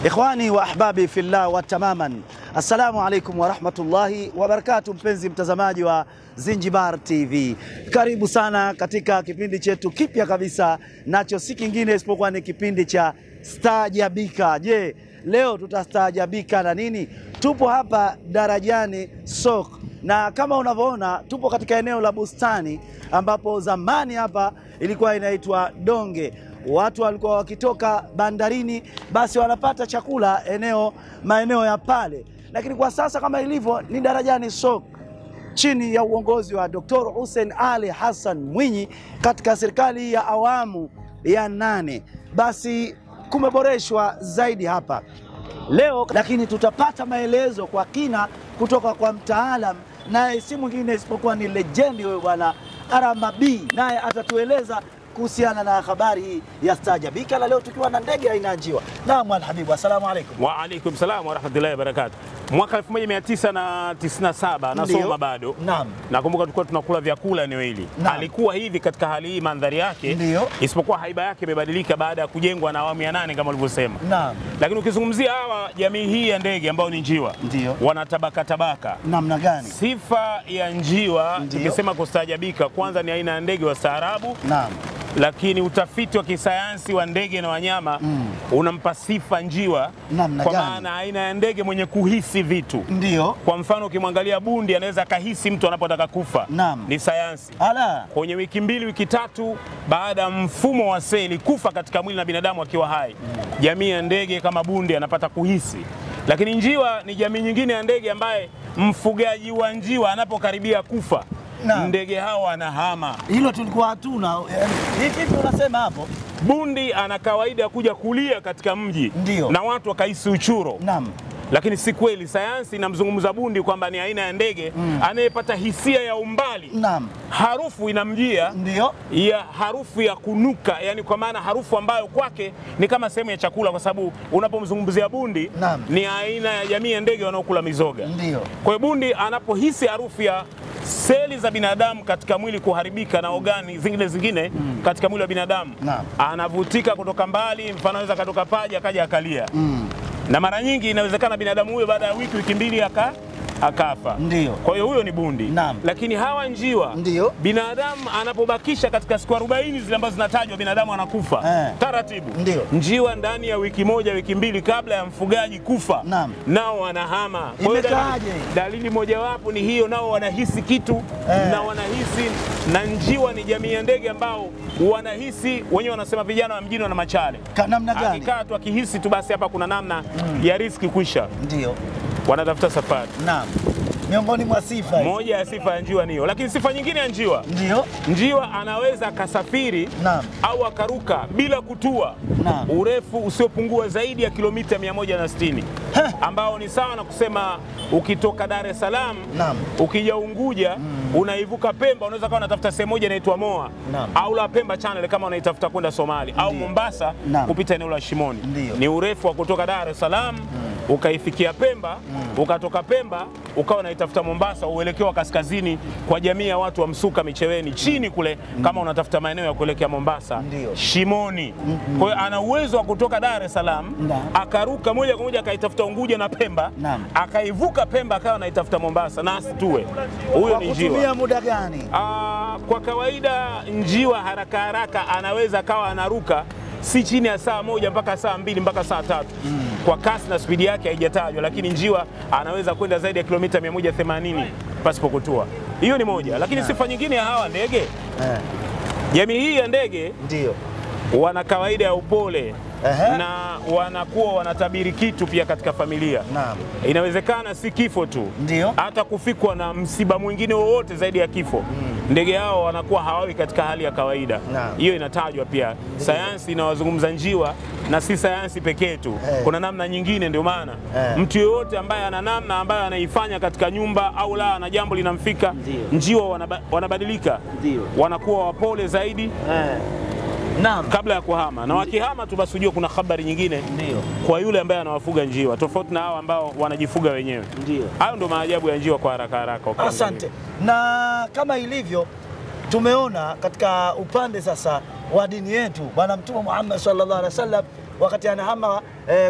Ikhwani wa ahbabi fillah wa tamaman. Assalamu alaikum wa rahmatullahi wa barakatuh, mpenzi mtazamaji wa Zinjibar TV. Karibu sana katika kipindi chetu kipya kabisa, nacho si kingine isipokuwa ni kipindi cha Staajabika. Je, leo tutastaajabika na nini? Tupo hapa Darajani Soko, na kama unavyoona tupo katika eneo la bustani ambapo zamani hapa ilikuwa inaitwa Donge. Watu walikuwa wakitoka bandarini basi wanapata chakula maeneo ya pale, lakini kwa sasa kama ilivyo ni Darajani Soko chini ya uongozi wa Dr. Hussein Ali Hassan Mwinyi katika serikali ya awamu ya 8. Basi kumeboreshwa zaidi hapa leo, lakini tutapata maelezo kwa kina kutoka kwa mtaalam, naye si mwingine isipokuwa ni legendi huyo bwana Aramabi, naye atatueleza kuhusiana na habari hii ya Staajabika la leo, tukiwa na ndege aina ya njiwa. Naam alhabibu, assalamu alaykum. Wa alaykum salam wa rahmatullahi wa barakatuh. Mwaka 1997 nasoma bado. Naam. Nakumbuka tulikuwa tunakula vyakula eneo hili. Alikuwa hivi katika hali hii mandhari yake. Ndiyo. Isipokuwa haiba yake imebadilika baada ya kujengwa na awamu ya 8 kama ulivyosema. Naam. Lakini ukizungumzia hawa jamii hii ya ndege ambao ni njiwa, wana tabaka. Namna gani? Sifa ya njiwa tukisema kustaajabika, kwanza ni aina ya ndege wa staarabu. Naam. Lakini utafiti wa kisayansi wa ndege na wanyama unampa sifa njiwa kwa maana aina ya ndege mwenye kuhisi vitu. Ndiyo. Kwa mfano ukimwangalia bundi anaweza kahisi mtu anapotaka kufa. Naam. Ni sayansi. Ala. Kwenye wiki 2 wiki 3 baada ya mfumo wa seli kufa katika mwili na binadamu akiwa hai, jamii ya ndege kama bundi anapata kuhisi. Lakini njiwa ni jamii nyingine ya ndege ambaye mfugaji wa njiwa anapokaribia kufa, ndege hao wanahama. Hilo tulikuwa hatuna. Hivi unasema hapo? Bundi ana kawaida ya kuja kulia katika mji. Ndiyo. Na watu wakahisi uchuro. Naam. Lakini si kweli. Sayansi inamzungumza bundi kwamba ni aina ya ndege anayepata hisia ya umbali. Naam. Harufu inamjia. Ndiyo. Ya harufu ya kunuka, yani kwa maana harufu ambayo kwake ni kama sehemu ya chakula, kwa sababu unapomzungumzia bundi ni aina ya jamii ya ndege wanaokula mizoga. Ndiyo. Kwa hiyo bundi anapohisi harufu ya seli za binadamu katika mwili kuharibika na ogani zingine katika mwili wa binadamu, anavutika kutoka mbali. Mfano anaweza katoka paja akaja akalia. Na mara nyingi inawezekana binadamu huyo baada ya wiki 2 akafa. Ndiyo. Kwa hiyo huyo ni bundi. Lakini hawa njiwa, binadamu anapobakisha katika siku 40 zile ambazo zinatajwa binadamu anakufa taratibu. Ndiyo. Njiwa ndani ya wiki 1 wiki 2 kabla ya mfugaji kufa, nao wanahama. Kwa hiyo dalili mojawapo ni hiyo, nao wanahisi kitu na wanahisi. Na njiwa ni jamii ya ndege ambao wanahisi, wenyewe wanasema vijana wa mjini wana machale. Namna gani? Akikaa tu akihisi tu basi hapa kuna namna ya riski kwisha. Ndiyo. Wanatafuta safari. Naam. Miongoni mwa sifa moja ya sifa ya njiwa niyo. Lakini sifa nyingine ya njiwa, njiwa anaweza akasafiri au akaruka bila kutua urefu usiopungua zaidi ya kilomita 160, ambao ni sawa na kusema ukitoka Dar es Salaam ukija Unguja unaivuka Pemba, unaweza kuwa unatafuta sehemu moja inaitwa Moa au la Pemba Channel kama unaitafuta kwenda Somali au Mombasa kupita eneo la Shimoni. Ni urefu wa kutoka Dar es Salaam ukaifikia Pemba, ukatoka Pemba ukawa unaitafuta Mombasa uelekeo wa kaskazini kwa jamii ya watu wa Msuka Micheweni chini kule, kama unatafuta maeneo ya kuelekea Mombasa Shimoni. Kwa hiyo ana uwezo wa kutoka Dar es Salaam akaruka moja kwa moja akaitafuta Unguja na Pemba, akaivuka Pemba akawa anaitafuta Mombasa na asitue. Huyo ni njiwa. Kutumia muda gani? Kwa kawaida njiwa haraka anaweza kawa anaruka si chini ya saa 1 mpaka saa 2 mpaka saa 3. Kwa kasi na spidi yake haijatajwa, lakini njiwa anaweza kwenda zaidi ya kilomita 180 pasipo kutua. Hiyo ni moja. Lakini sifa nyingine ya hawa ndege, jamii hii ya ndege wana kawaida ya upole na wanakuwa wanatabiri kitu pia katika familia. Inawezekana si kifo tu, hata kufikwa na msiba mwingine wowote zaidi ya kifo. Ndege hao wanakuwa hawawi katika hali ya kawaida. Hiyo inatajwa pia. Sayansi inawazungumza njiwa na si sayansi pekee tu. Kuna namna nyingine, ndio maana mtu yeyote ambaye ana namna ambayo anaifanya katika nyumba au la na jambo linamfika, njiwa wanabadilika. Wanakuwa wapole zaidi. kabla ya kuhama. Na wakihama tu basi ujue kuna habari nyingine kwa yule ambaye anawafuga njiwa, tofauti na hao ambao wanajifuga wenyewe. Hayo ndo maajabu ya njiwa kwa haraka haraka. Asante. Na kama ilivyo tumeona katika upande sasa wa dini yetu, Bwana Mtume Muhammad sallallahu alaihi wasallam wakati anahama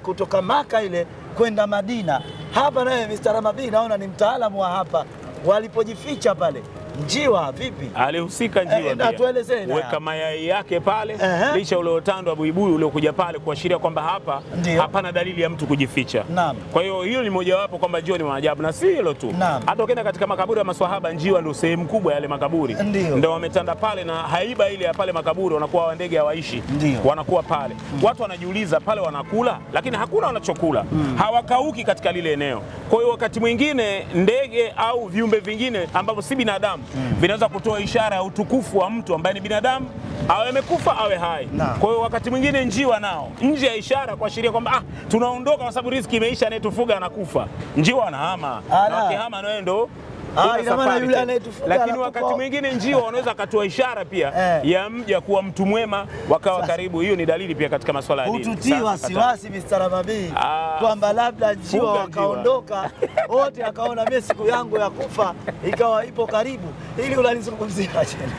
kutoka Maka ile kwenda Madina. Hapa naye Mr. Ramabi naona ni mtaalamu wa hapa, walipojificha pale njiwa vipi? Alihusika njiwa pia. Tuelezee na weka mayai yake pale, licha ule utando wa buibui uliokuja pale kuashiria kwamba hapa hapana dalili ya mtu kujificha. Naam. Kwa hiyo hiyo ni mojawapo kwamba njiwa ni maajabu, na si hilo tu. Hata ukienda katika makaburi ya maswahaba, njiwa ndio sehemu kubwa ya yale makaburi. Ndio wametanda pale, na haiba ile ya pale makaburi wanakuwa wa ndege hawaishi. Wanakuwa pale. Watu wanajiuliza pale wanakula, lakini hakuna wanachokula. Hawakauki katika lile eneo. Kwa hiyo wakati mwingine ndege au viumbe vingine ambavyo si binadamu vinaweza kutoa ishara ya utukufu wa mtu ambaye ni binadamu, awe amekufa awe hai. Kwa hiyo wakati mwingine njiwa nao nje ya ishara kuashiria kwamba tunaondoka kwa sababu riziki imeisha, anayetufuga anakufa. Njiwa anahama, na wakihama na ndo lakini wakati mwingine njiwa wanaweza akatoa ishara pia ya mja kuwa mtu mwema, wakawa karibu. Hiyo ni dalili pia katika masuala ya dini. Ututii wasiwasi Mr. Ramabi kwamba labda njiwa wakaondoka wote, akaona mimi siku yangu ya kufa ikawa ipo karibu, ili unalizungumzia tena.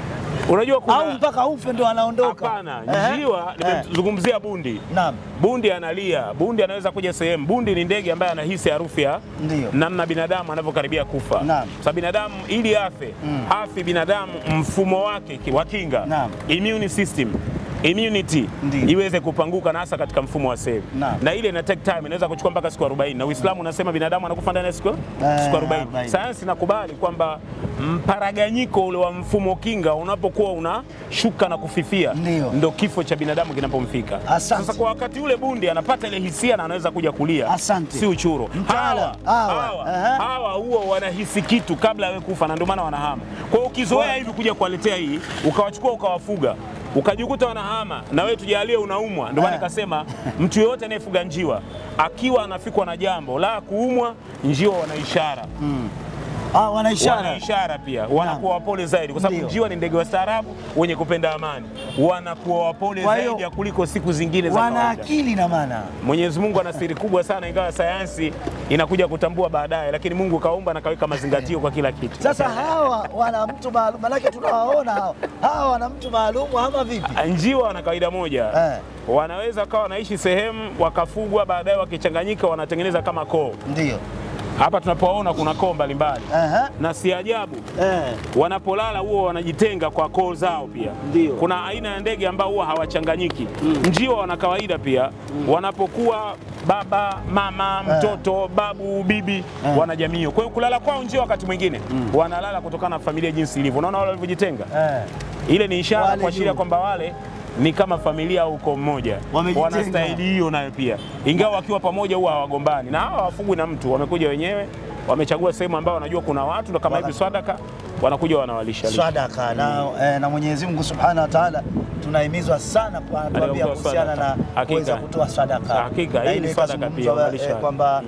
Unajua kuna au mpaka ufe ndo anaondoka? Hapana, njiwa nimezungumzia bundi. Naam. Bundi analia, bundi anaweza kuja sehemu. Bundi ni ndege ambaye anahisi harufu ya namna binadamu anavyokaribia kufa. Sababu binadamu ili afe, hafi binadamu mfumo wake wa kinga, immune system, immunity iweze kupanguka, na hasa katika mfumo wa seli. Na ile ina take time, inaweza kuchukua mpaka siku 40, na Uislamu unasema binadamu anakufa ndani ya siku 40. Sayansi inakubali kwamba mparaganyiko ule wa mfumo kinga unapokuwa unashuka na kufifia, ndio kifo cha binadamu kinapomfika. Sasa kwa wakati ule bundi anapata ile hisia na anaweza kuja kulia. Si uchuro. Hawa huwa wanahisi kitu kabla ya kufa, na ndio maana wanahama. Kwa hiyo ukizoea hivi kuja kuwaletea hii, ukawachukua ukawafuga, ukajikuta wanahama, na wewe tujalie unaumwa. Ndio maana nikasema mtu yote anayefuga njiwa akiwa anafikwa na jambo la kuumwa, njiwa wana ishara. Wana ishara pia, wanakuwa wapole zaidi, kwa sababu njiwa ni ndege wa staarabu wenye kupenda amani, wanakuwa wapole zaidi ya kuliko siku zingine za kawaida. Wana akili na maana. Mwenyezi Mungu ana siri kubwa sana, ingawa sayansi inakuja kutambua baadaye, lakini Mungu kaumba na kaweka mazingatio kwa kila kitu. Sasa hawa wana mtu maalum, manake tunawaona hawa wana mtu maalum ama vipi? Njiwa wana kawaida moja. Wanaweza kawa wanaishi sehemu wakafugwa, baadaye wakichanganyika wanatengeneza kama koo. Ndio. Hapa tunapoona kuna koo mbalimbali. Na si ajabu wanapolala huwa wanajitenga kwa koo zao pia. Kuna aina ya ndege ambao huwa hawachanganyiki. Njiwa wana kawaida pia, wanapokuwa baba, mama, mtoto, babu, bibi, wana jamii. Kwa hiyo kulala kwao njiwa wakati mwingine wanalala kutokana na familia jinsi ilivyo. Unaona wale walivyojitenga? Ile ni ishara kuashiria kwamba wale ni kama familia au ukoo mmoja, wanastahili hiyo nayo pia, ingawa wakiwa pamoja huwa hawagombani. Na hawa hawafugwi na mtu, wamekuja wenyewe, wamechagua sehemu ambao wanajua kuna watu, ndio kama hivi sadaka, wanakuja wanawalisha sadaka. Na Mwenyezi Mungu Subhanahu wa Ta'ala tunahimizwa sana kuambia kuhusiana na kuweza kutoa sadaka. Hakika hii ni sadaka pia, kwamba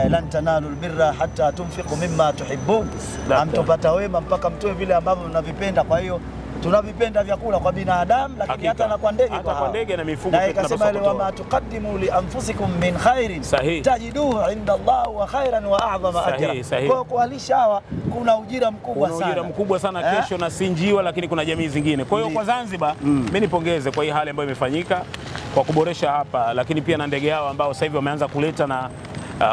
lan tanalul birra hatta tunfiqu mimma tuhibbun, hamtopata wema mpaka mtoe vile ambavyo mnavipenda. Kwa hiyo tunavipenda vyakula kwa binadamu, lakini hata na kwa ndege, hata kwa ndege na mifugo. Na ikasema ile wama tuqaddimu li anfusikum min khairin tajiduhu inda Allah wa khairan wa a'zama ajra. Kwa kuwalisha hawa kuna ujira mkubwa sana, ujira mkubwa sana kesho, na si njiwa lakini kuna jamii zingine. Kwa hiyo kwa Zanzibar mimi nipongeze kwa hii hali ambayo imefanyika kwa kuboresha hapa, lakini pia na ndege hao ambao sasa hivi wameanza kuleta na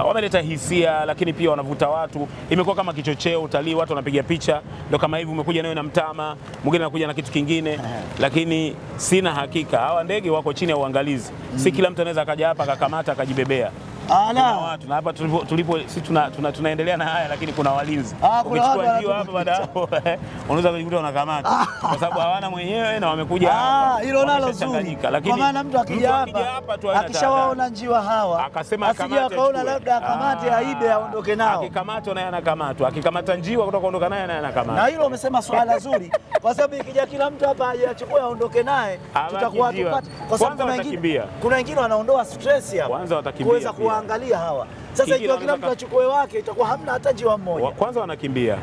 wameleta hisia, lakini pia wanavuta watu. Imekuwa kama kichocheo utalii, watu wanapiga picha. Ndio kama hivi umekuja nayo na mtama, mwingine anakuja na kitu kingine, lakini sina hakika hawa ndege wako chini ya uangalizi. Si kila mtu anaweza akaja hapa akakamata akajibebea. Kuna watu, na hapa tulipo sisi tunaendelea na haya, lakini kuna walinzi. Ukichukua njiwa hapa baada hapo unaweza kujikuta unakamata, kwa sababu hawana mwenyewe na wamekuja hapa. Hilo nalo zuri, lakini kwa maana mtu akija hapa tu akishawaona njiwa hawa akasema asije akaona labda akamate aibe aondoke nao. Akikamatwa naye anakamatwa, akikamata njiwa kutoka kuondoka naye anakamatwa. Na hilo umesema swala zuri, kwa sababu ikija kila mtu hapa aje achukue aondoke naye, tutakuwa tupate, kwa sababu kuna wengine wanaondoa stress hapa, kwanza watakimbia angalia hawa. Sasa ikiwa kila mtu achukue wake, itakuwa hamna hata njiwa mmoja. Kwanza wanakimbia.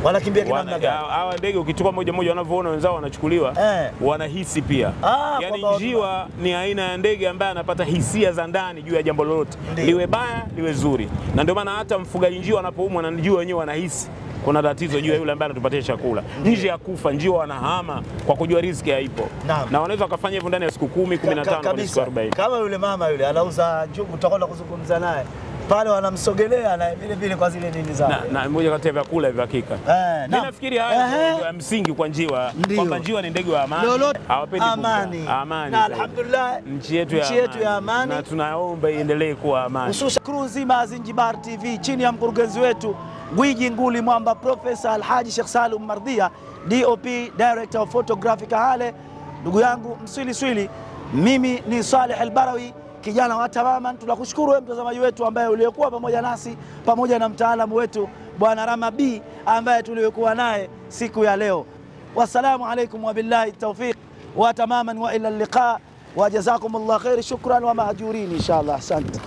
Wanakimbia kina namna gani? Hawa ndege ukichukua moja moja wanavyoona wenzao wanachukuliwa, wanahisi pia. Yaani njiwa ni aina ya ndege ambaye anapata hisia za ndani juu ya jambo lolote, liwe baya liwe zuri. Na ndio maana hata mfugaji njiwa anapoumwa na njiwa wenyewe wanahisi kuna tatizo juu ya yule ambaye anatupatia chakula. Nje ya kufa njiwa wanahama kwa kujua riziki haipo. Na wanaweza wakafanya hivyo ndani ya siku 10, 15 hadi siku 40. Kama yule mama yule anauza njugu, tutakwenda kuzungumza naye. Pale wanamsogelea na vile vile kwa zile nini zao. Na mmoja kati ya vyakula vya hakika. Mimi nafikiri haya ndio msingi kwa njiwa, kwamba njiwa ni ndege wa amani. Hawapendi amani. Na alhamdulillah nchi yetu ya amani. Na tunaomba iendelee kuwa amani. Hususan crew nzima ya Zinjibar TV chini ya mkurugenzi wetu gwiji nguli mwamba Profesa Alhaji Sheikh Salum Mardia, DOP Director of Photographic Hale, ndugu yangu Mswili. Mimi ni Saleh Al-Barawi, kijana wa Tamaman. Tunakushukuru wewe mtazamaji wetu ambaye uliyekuwa pamoja nasi, pamoja na mtaalamu wetu Bwana Rama B ambaye tuliokuwa naye siku ya leo. Wassalamu alaikum wa billahi tawfiq wa tamaman wa ila liqa wa jazakumullah khair. Shukran wa mahjurin inshallah. Asante.